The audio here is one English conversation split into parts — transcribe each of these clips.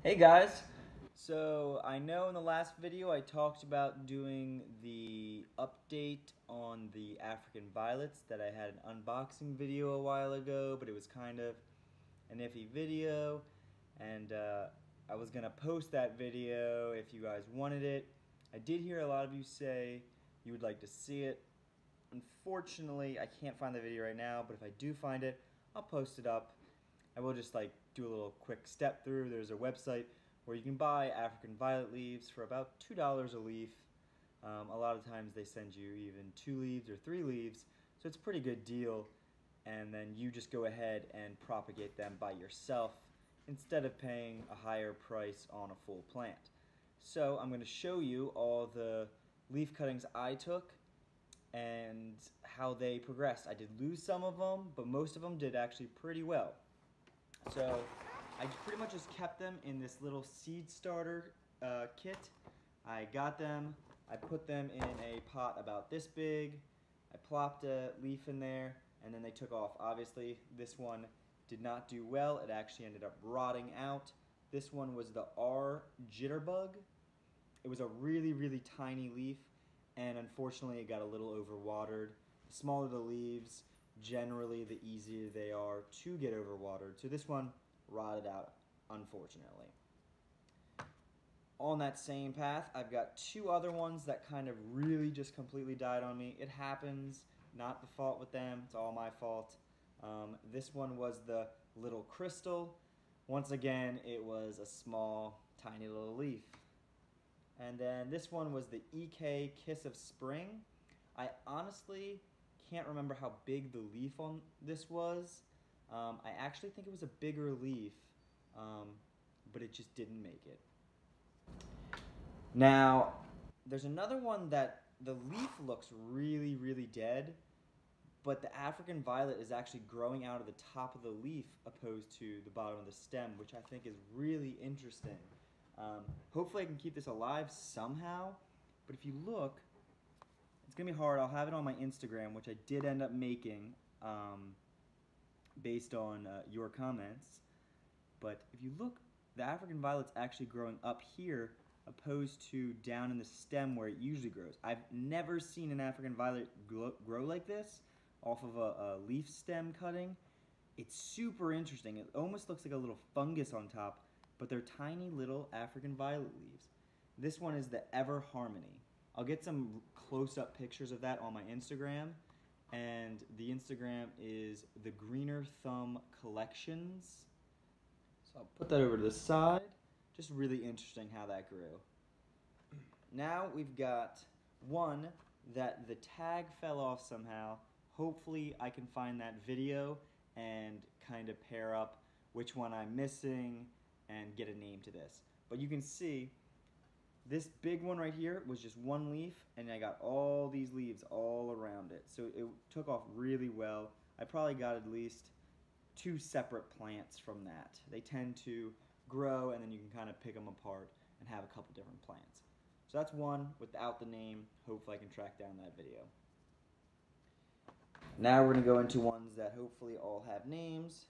Hey guys! So I know in the last video I talked about doing the update on the African violets that I had an unboxing video a while ago, but it was kind of an iffy video, and I was gonna post that video if you guys wanted it. I did hear a lot of you say you would like to see it. Unfortunately, I can't find the video right now, but if I do find it, I'll post it up. I will just do a little quick step through. There's a website where you can buy African violet leaves for about $2 a leaf. A lot of times they send you even 2 leaves or 3 leaves, so it's a pretty good deal. And then you just go ahead and propagate them by yourself instead of paying a higher price on a full plant. So I'm going to show you all the leaf cuttings I took and how they progressed. I did lose some of them, but most of them did actually pretty well. So I pretty much just kept them in this little seed starter kit. I got them, I put them in a pot about this big, I plopped a leaf in there, and then they took off. Obviously, this one did not do well. It actually ended up rotting out. This one was the R Jitterbug. It was a really, really tiny leaf, and unfortunately it got a little overwatered. The smaller the leaves, generally the easier they are to get overwatered. So this one rotted out, unfortunately. On that same path, I've got 2 other ones that kind of really just completely died on me. It happens, not the fault with them, it's all my fault. This one was the little crystal. Once again, it was a small, tiny little leaf. And then this one was the EK Kiss of Spring. I honestly can't remember how big the leaf on this was. I actually think it was a bigger leaf, but it just didn't make it. Now, there's another one that the leaf looks really, really dead, but the African violet is actually growing out of the top of the leaf opposed to the bottom of the stem, which I think is really interesting. Hopefully I can keep this alive somehow, but if you look, it's going to be hard. I'll have it on my Instagram, which I did end up making based on your comments. But if you look, the African violet's actually growing up here opposed to down in the stem where it usually grows. I've never seen an African violet grow like this off of a leaf stem cutting. It's super interesting. It almost looks like a little fungus on top, but they're tiny little African violet leaves. This one is the Ever Harmony. I'll get some close-up pictures of that on my Instagram, and the Instagram is the Greener Thumb Collections. So I'll put that over to the side. Just really interesting how that grew. Now we've got one that the tag fell off somehow. Hopefully I can find that video and kind of pair up which one I'm missing and get a name to this. But you can see this big one right here was just one leaf, and I got all these leaves all around it. So it took off really well. I probably got at least 2 separate plants from that. They tend to grow, and then you can kind of pick them apart and have a couple different plants. So that's one without the name. Hopefully I can track down that video. Now we're going to go into ones that hopefully all have names.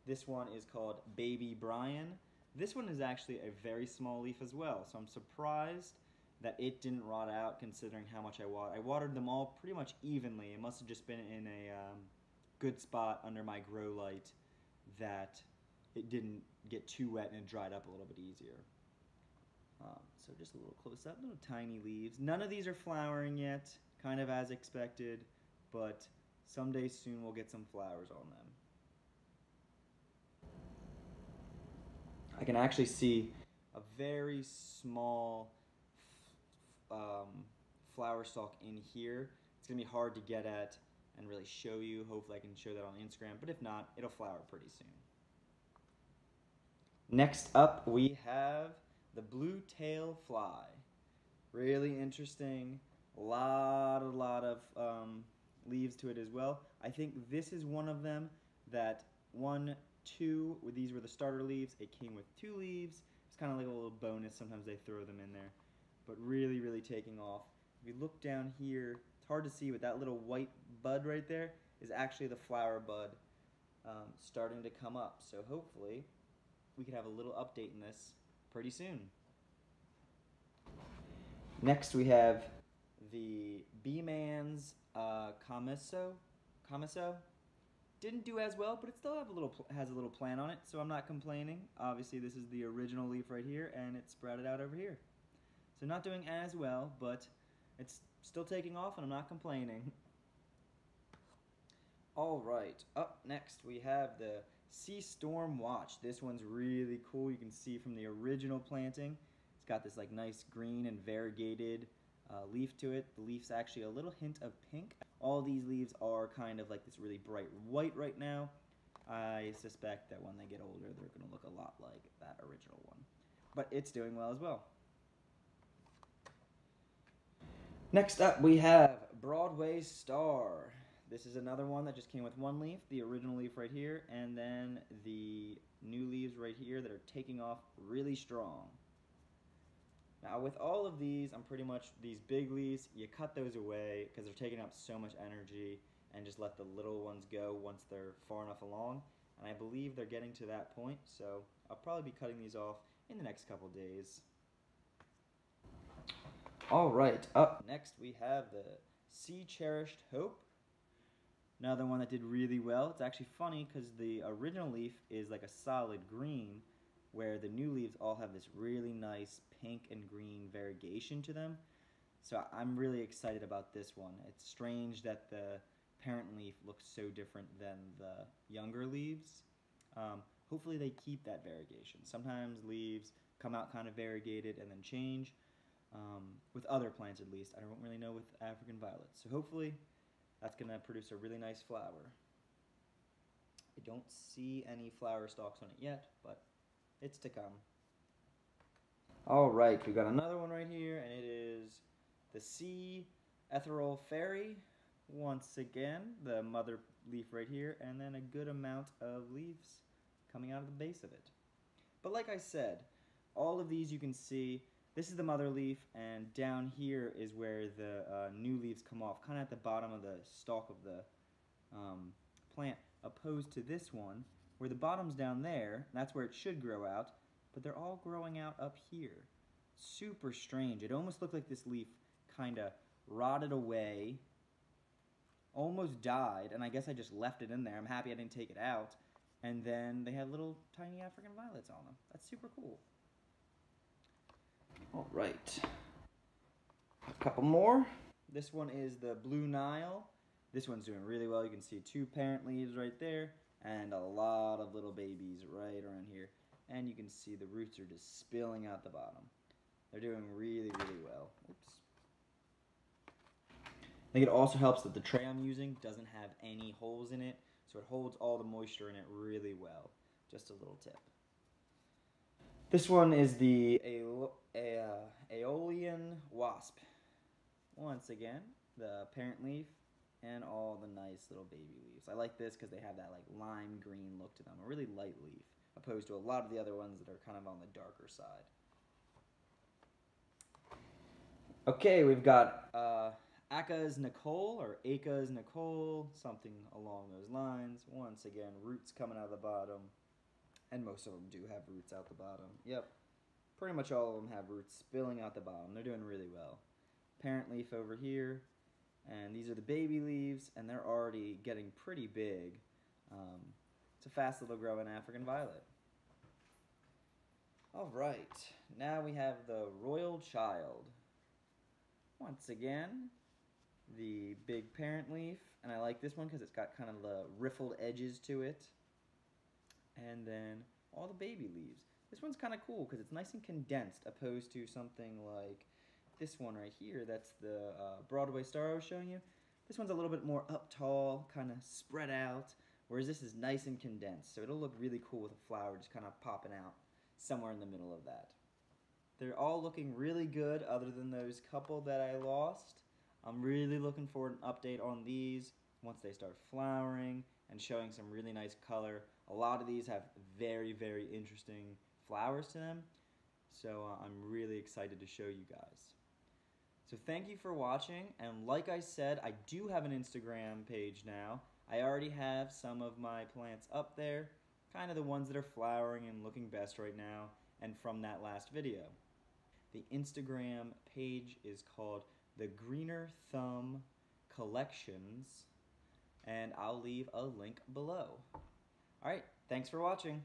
This one is called Baby Brian. This one is actually a very small leaf as well, so I'm surprised that it didn't rot out considering how much I watered. I watered them all pretty much evenly. It must have just been in a good spot under my grow light that it didn't get too wet and it dried up a little bit easier. So just a little close up, little tiny leaves. None of these are flowering yet, kind of as expected, but someday soon we'll get some flowers on them. I can actually see a very small flower stalk in here. It's going to be hard to get at and really show you. Hopefully I can show that on Instagram, but if not, it'll flower pretty soon. Next up we have the blue tail fly. Really interesting. A lot of leaves to it as well. I think this is one of them that 1, 2, these were the starter leaves. It came with 2 leaves. It's kind of like a little bonus. Sometimes they throw them in there. But really, really taking off. If you look down here, it's hard to see, but that little white bud right there is actually the flower bud starting to come up. So hopefully we could have a little update in this pretty soon. Next we have the Mans Calmness. Didn't do as well, but it still has a little plant on it, so I'm not complaining. Obviously this is the original leaf right here, and it sprouted out over here. So not doing as well, but it's still taking off and I'm not complaining. Alright, up next we have the Sea Storm Watch. This one's really cool. You can see from the original planting, it's got this like nice green and variegated leaf to it. The leaf's actually a little hint of pink. All these leaves are kind of like this really bright white right now. I suspect that when they get older, they're going to look a lot like that original one. But it's doing well as well. Next up, we have Broadway Star. This is another one that just came with one leaf, the original leaf right here, and then the new leaves right here that are taking off really strong. Now with all of these, these big leaves, you cut those away because they're taking up so much energy, and just let the little ones go once they're far enough along. And I believe they're getting to that point, so I'll probably be cutting these off in the next couple days. Alright, up next we have the Cherished Hope. Another one that did really well. It's actually funny because the original leaf is like a solid green, where the new leaves all have this really nice pink and green variegation to them. So I'm really excited about this one. It's strange that the parent leaf looks so different than the younger leaves. Hopefully they keep that variegation. Sometimes leaves come out kind of variegated and then change. With other plants at least. I don't really know with African violets. So hopefully that's going to produce a really nice flower. I don't see any flower stalks on it yet, but it's to come. Alright, we've got another one right here, and it is the Etheral Ferry. Once again, the mother leaf right here, and then a good amount of leaves coming out of the base of it. But like I said, all of these you can see, this is the mother leaf, and down here is where the new leaves come off, kind of at the bottom of the stalk of the plant, opposed to this one, where the bottom's down there, and that's where it should grow out, but they're all growing out up here. Super strange. It almost looked like this leaf kind of rotted away, almost died, and I guess I just left it in there. I'm happy I didn't take it out, and then they had little tiny African violets on them. That's super cool. Alright, a couple more. This one is the Blue Nile. This one's doing really well. You can see 2 parent leaves right there and a lot of little babies right around here. And you can see the roots are just spilling out the bottom. They're doing really, really well. Oops. I think it also helps that the tray I'm using doesn't have any holes in it, so it holds all the moisture in it really well. Just a little tip. This one is the Aeolian Wasp. Once again, the parent leaf and all the nice little baby leaves. I like this because they have that like lime green look to them, a really light leaf, opposed to a lot of the other ones that are kind of on the darker side. Okay, we've got Acca's Nicole, or Acca's Nicole, something along those lines. Once again, roots coming out of the bottom. And most of them do have roots out the bottom. Yep. Pretty much all of them have roots spilling out the bottom. They're doing really well. Parent leaf over here. And these are the baby leaves, and they're already getting pretty big. It's a fast little growing African violet. Alright, now we have the Royal Child. Once again, the big parent leaf, and I like this one because it's got kind of the riffled edges to it. And then all the baby leaves. This one's kind of cool because it's nice and condensed, opposed to something like this one right here. That's the Broadway Star I was showing you. This one's a little bit more up tall, kind of spread out, whereas this is nice and condensed. So it'll look really cool with a flower just kind of popping out somewhere in the middle of that. They're all looking really good other than those couple that I lost. I'm really looking forward to an update on these once they start flowering and showing some really nice color. A lot of these have very, very interesting flowers to them, so I'm really excited to show you guys. So thank you for watching, and like I said, I do have an Instagram page now. I already have some of my plants up there, kind of the ones that are flowering and looking best right now, and from that last video. The Instagram page is called The Greener Thumb Collections, and I'll leave a link below. Alright, thanks for watching.